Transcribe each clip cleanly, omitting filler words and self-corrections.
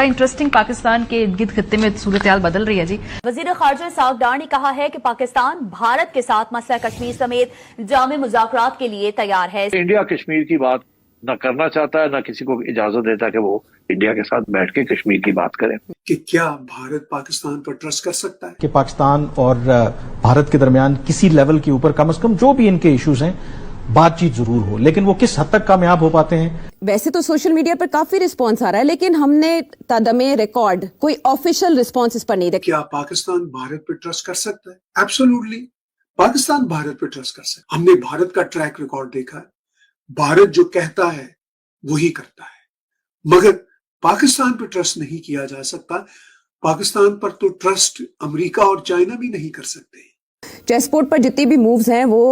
Interesting Pakistan के इर्द गिर्द खत्ते में सूरत हाल बदल रही है जी। वजीर खारजा साउद डार ने कहा है कि पाकिस्तान भारत के साथ मसला कश्मीर समेत जामे मुज़ाकरात के लिए तैयार है। इंडिया कश्मीर की बात न करना चाहता है, न किसी को इजाजत देता कि वो इंडिया के साथ बैठ के कश्मीर की बात करें। कि क्या भारत पाकिस्तान पर ट्रस्ट कर सकता है कि पाकिस्तान और भारत के दरमियान किसी लेवल के ऊपर कम से कम जो भी इनके इश्यूज हैं बातचीत जरूर हो, लेकिन वो किस हद तक कामयाब हो पाते हैं। वैसे तो सोशल मीडिया पर काफी रिस्पांस आ रहा है, लेकिन हमने तदमे रिकॉर्ड कोई ऑफिशियल रिस्पांस इस पर नहीं देखा। क्या पाकिस्तान भारत पर ट्रस्ट कर सकता है? एब्सोल्युटली पाकिस्तान भारत पर ट्रस्ट कर सकता है। हमने भारत का ट्रैक रिकॉर्ड देखा है। भारत जो कहता है वही करता है, मगर पाकिस्तान पर ट्रस्ट नहीं किया जा सकता। पाकिस्तान पर तो ट्रस्ट अमेरिका और चाइना भी नहीं कर सकते। चेसबोर्ड पर जितनी भी मूव्स हैं वो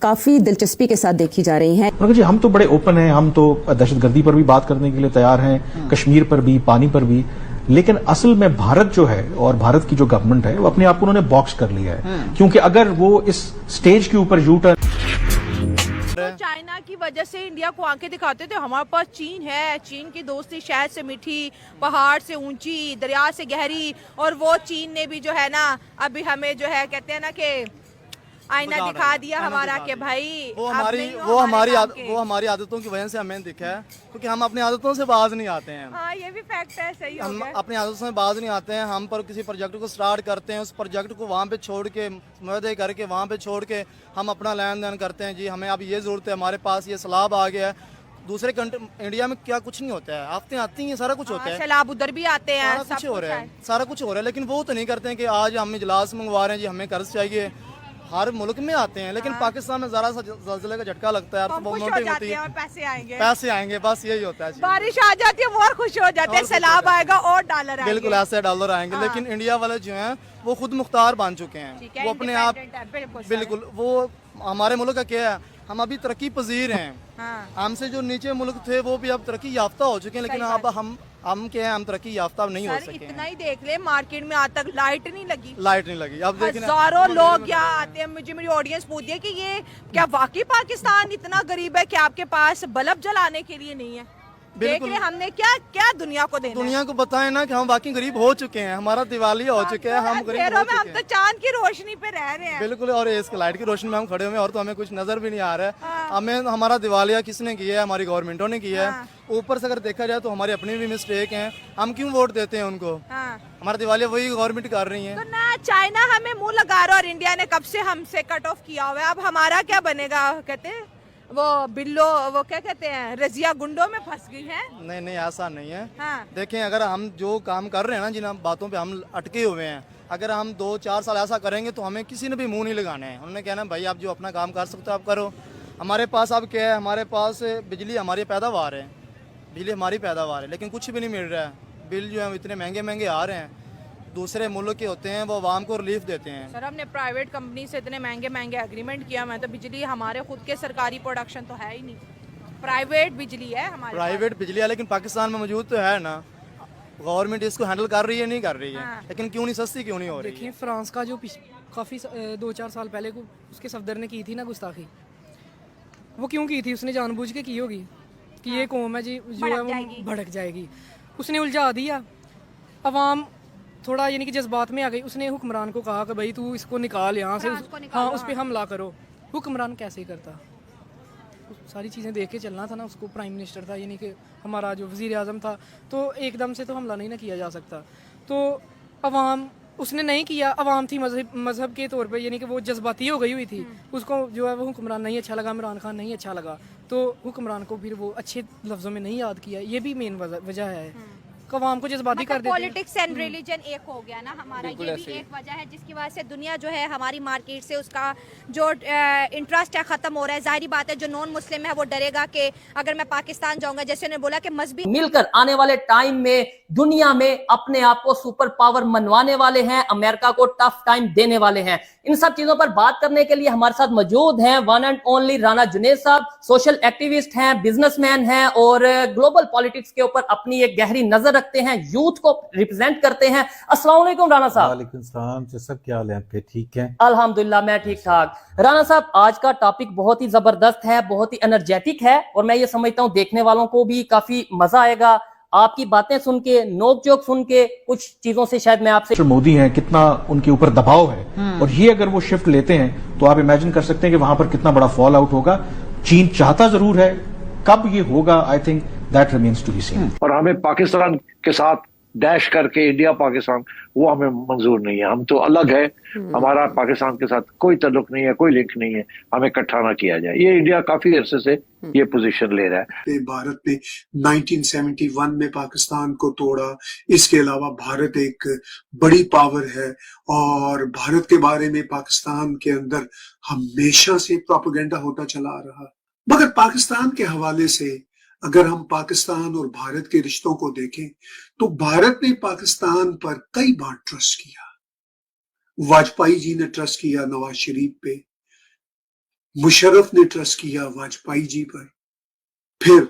काफी दिलचस्पी के साथ देखी जा रही हैं। जी हम तो बड़े ओपन हैं, हम तो दहशतगर्दी पर भी बात करने के लिए तैयार हैं, कश्मीर पर भी, पानी पर भी, लेकिन असल में भारत जो है और भारत की जो गवर्नमेंट है वो अपने आप को उन्होंने बॉक्स कर लिया है, क्योंकि अगर वो इस स्टेज के ऊपर यू टर्न तो चाइना की वजह से इंडिया को आंखें दिखाते थे। हमारे पास चीन है, चीन की दोस्ती शहद से मीठी, पहाड़ से ऊंची, दरिया से गहरी, और वो चीन ने भी जो है ना अभी हमें जो है कहते हैं ना कि आईना दिखा दिया हमारा कि भाई वो हमारी आदतों की वजह से हमें दिखा है, क्योंकि हम अपनी आदतों से बाज नहीं आते हैं। हाँ ये भी फैक्ट है, सही हो गया। अपनी आदतों से बाज नहीं आते हैं। हम पर किसी प्रोजेक्ट को स्टार्ट करते हैं, उस प्रोजेक्ट को वहाँ पे छोड़ के मुआहदे करके वहाँ पे छोड़ के हम अपना लेन देन करते हैं। जी हमें अब ये जरूरत है, हमारे पास ये सैलाब आ गया है। दूसरे कंट्री इंडिया में क्या कुछ नहीं होता है, आफतें आती हैं, सारा कुछ होता है, सैलाब उधर भी आते हैं, सारा कुछ हो रहा है, सारा कुछ हो रहा है। लेकिन वो तो नहीं करते हैं कि आज हम इजलास मंगवा रहे हैं जी हमें कर्ज चाहिए। हर मुल्क में आते हैं, लेकिन पाकिस्तान में जरा सा ज़लज़ले का झटका लगता है, तो खुश हो जाते हैं और पैसे आएंगे, बस यही होता है। बारिश आ जाती है वो और खुश हो जाते हैं, सैलाब आएगा और डॉलर आएंगे। बिल्कुल ऐसे डॉलर आएंगे। लेकिन इंडिया वाले जो हैं वो खुद मुख्तार बन चुके हैं, वो अपने आप बिल्कुल, वो हमारे मुल्क का क्या है, हम अभी तरक्की पजीर हैं। हमसे जो नीचे मुल्क थे वो भी अब तरक्की याफ्ता हो चुके हैं, लेकिन अब हम क्या है, हम तरक्की याफ्ता नहीं हो सके। इतना ही देख ले, मार्केट में आज तक लाइट नहीं लगी। अब देखिए हजारों लोग यहाँ आते हैं। मुझे मेरी ऑडियंस पूछती है कि ये क्या वाकई पाकिस्तान इतना गरीब है कि आपके पास बल्ब जलाने के लिए नहीं है? देख ले हमने क्या क्या दुनिया को देना, दुनिया को बताएं ना कि हम वाकई गरीब हो चुके हैं, हमारा दिवालिया हो चुका है, हम गरीब हो चुके हैं। हम तो चांद की रोशनी पे रह रहे हैं। बिल्कुल, और इसके लाइट की रोशनी में हम खड़े हुए हैं और तो हमें कुछ नजर भी नहीं आ रहा है। हमें हमारा दिवालिया किसने किया है? हमारी गवर्नमेंटों ने किया है। ऊपर से अगर देखा जाए तो हमारी अपनी भी मिस्टेक है, हम क्यों वोट देते हैं उनको? हमारा दिवालिया वही गवर्नमेंट कर रही है। तो ना चाइना हमें मुंह लगा रहा है और इंडिया ने कब से हमसे कट ऑफ किया हुआ है। अब हमारा क्या बनेगा? कहते हैं वो बिल्लो, वो क्या कहते हैं, रजिया गुंडों में फंस गई है। नहीं ऐसा नहीं है। देखें, अगर हम जो काम कर रहे हैं ना, जिन बातों पे हम अटके हुए हैं, अगर हम 2-4 साल ऐसा करेंगे तो हमें किसी ने भी मुंह नहीं लगाने हैं। उन्होंने कहना भाई आप जो अपना काम कर सकते हो आप करो। हमारे पास अब क्या है, हमारे पास बिजली हमारी पैदावार है, बिजली हमारी पैदावार है, लेकिन कुछ भी नहीं मिल रहा है। बिल जो है इतने महंगे आ रहे हैं, दूसरे मुल्क के होते हैं, वो आवाम को रिलीफ देते हैं। सर हमने प्राइवेट कंपनी से इतने महंगे एग्रीमेंट किया हुआ है, तो बिजली हमारे खुद के सरकारी प्रोडक्शन तो है ही नहीं, प्राइवेट बिजली है हमारे। प्राइवेट बिजली है, लेकिन पाकिस्तान में मौजूद तो है ना। गवर्नमेंट इसको हैंडल कर रही है, नहीं कर रही है। लेकिन क्यों नहीं सस्ती, क्यों नहीं हो रही? देखिए फ्रांस का जो काफ़ी 2-4 साल पहले को उसके सफदर ने की थी ना गुस्ताखी, वो क्यों की थी? उसने जानबूझ के की होगी कि ये कौम है जी जो है वो भड़क जाएगी। उसने उलझा दिया, अवाम थोड़ा यानी कि जज्बात में आ गई। उसने हुक्मरान को कहा कि भाई तू इसको निकाल यहाँ से, हाँ उस पर हमला करो। हुक्मरान कैसे करता? सारी चीज़ें देख के चलना था ना। उसको प्राइम मिनिस्टर था, यानी कि हमारा जो वज़ीर आज़म था, तो एकदम से तो हमला नहीं ना किया जा सकता। तो अवाम, उसने नहीं किया, अवाम थी मजहब के तौर पे, यानी कि वो जज्बाती हो गई हुई थी। उसको जो है वो हुक्मरान नहीं अच्छा लगा, इमरान खान नहीं अच्छा लगा, तो हुक्मरान को फिर वो अच्छे लफ्ज़ों में नहीं याद किया। ये भी मेन वजह है, कवाम को जज्बाती कर देते हैं। पॉलिटिक्स एंड रिलीजन एक हो गया ना हमारा, ये भी एक वजह है जिसकी वजह से दुनिया जो है हमारी मार्केट से उसका जो इंटरेस्ट है ख़त्म हो रहा है। जाहिर बात है जो नॉन मुस्लिम है वो डरेगा कि अगर मैं पाकिस्तान जाऊंगा, जैसे उन्होंने बोला कि मजहबी मिलकर आने वाले टाइम में दुनिया में अपने आप को सुपर पावर मनवाने वाले हैं, अमेरिका को टफ टाइम देने वाले हैं। इन सब चीजों पर बात करने के लिए हमारे साथ मौजूद हैं one and only Rana Junaid साहब। सोशल एक्टिविस्ट हैं, बिजनेसमैन हैं और ग्लोबल पॉलिटिक्स के ऊपर अपनी एक गहरी नजर रखते हैं, यूथ को रिप्रेजेंट करते हैं। अस्सलाम वालेकुम राना साहब। वालेकुम सलाम। सब क्या हाल है आपके? ठीक है अल्हम्दुलिल्लाह, मैं ठीक ठाक। राना साहब, आज का टॉपिक बहुत ही जबरदस्त है, बहुत ही एनर्जेटिक है और मैं ये समझता हूँ देखने वालों को भी काफी मजा आएगा। आपकी बातें सुन के, नोक जोक सुन के, कुछ चीजों से शायद मैं आपसे मोदी हैं, कितना उनके ऊपर दबाव है, और ये अगर वो शिफ्ट लेते हैं तो आप इमेजिन कर सकते हैं कि वहां पर कितना बड़ा फॉल आउट होगा। चीन चाहता जरूर है, कब ये होगा I think that remains to be seen. और हमें पाकिस्तान के साथ डैश करके इंडिया पाकिस्तान, वो हमें मंजूर नहीं है। हम तो अलग है, हमारा पाकिस्तान के साथ कोई ताल्लुक नहीं है, कोई लिंक नहीं है, हमें इकट्ठा ना किया जाए। ये इंडिया काफी अरसे से ये पोजीशन ले रहा है। भारत ने 1971 में पाकिस्तान को तोड़ा। इसके अलावा भारत एक बड़ी पावर है और भारत के बारे में पाकिस्तान के अंदर हमेशा से प्रोपेगेंडा होता चला आ रहा। मगर पाकिस्तान के हवाले से अगर हम पाकिस्तान और भारत के रिश्तों को देखें तो भारत ने पाकिस्तान पर कई बार ट्रस्ट किया। वाजपेयी जी ने ट्रस्ट किया नवाज शरीफ पे, मुशर्रफ ने ट्रस्ट किया वाजपेयी जी पर, फिर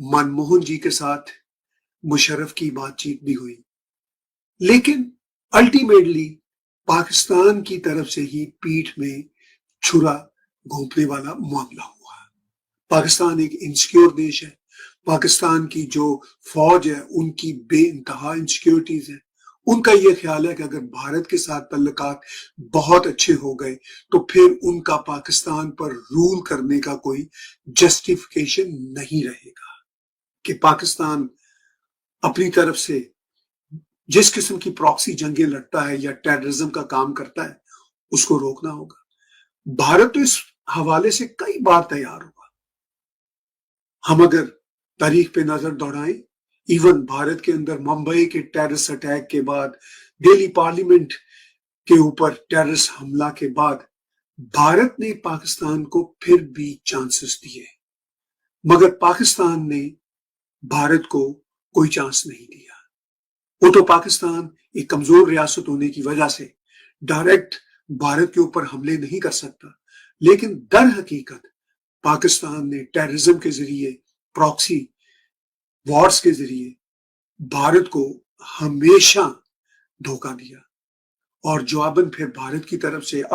मनमोहन जी के साथ मुशर्रफ की बातचीत भी हुई, लेकिन अल्टीमेटली पाकिस्तान की तरफ से ही पीठ में छुरा घोंपने वाला मामला हुआ। पाकिस्तान एक इनसिक्योर देश है। पाकिस्तान की जो फौज है उनकी बेइंतहा इनसिक्योरिटीज है। उनका यह ख्याल है कि अगर भारत के साथ तल्लुकात बहुत अच्छे हो गए तो फिर उनका पाकिस्तान पर रूल करने का कोई जस्टिफिकेशन नहीं रहेगा, कि पाकिस्तान अपनी तरफ से जिस किस्म की प्रॉक्सी जंगें लड़ता है या टेररिज्म का काम करता है उसको रोकना होगा। भारत तो इस हवाले से कई बार तैयार हुआ। हम अगर तारीख पे नजर दौड़ाएं, इवन भारत के अंदर मुंबई के टेररिस्ट अटैक के बाद, दिल्ली पार्लियामेंट के ऊपर टेररिस्ट हमला के बाद भारत ने पाकिस्तान को फिर भी चांसेस दिए, मगर पाकिस्तान ने भारत को कोई चांस नहीं दिया। वो तो पाकिस्तान एक कमजोर रियासत होने की वजह से डायरेक्ट भारत के ऊपर हमले नहीं कर सकता, लेकिन दर हकीकत पाकिस्तान ने टेररिज्म के जरिए, प्रॉक्सी वॉर्स के जरिए भारत को हमेशा धोखा दिया और जवाबन फिर भारत की तरफ से अब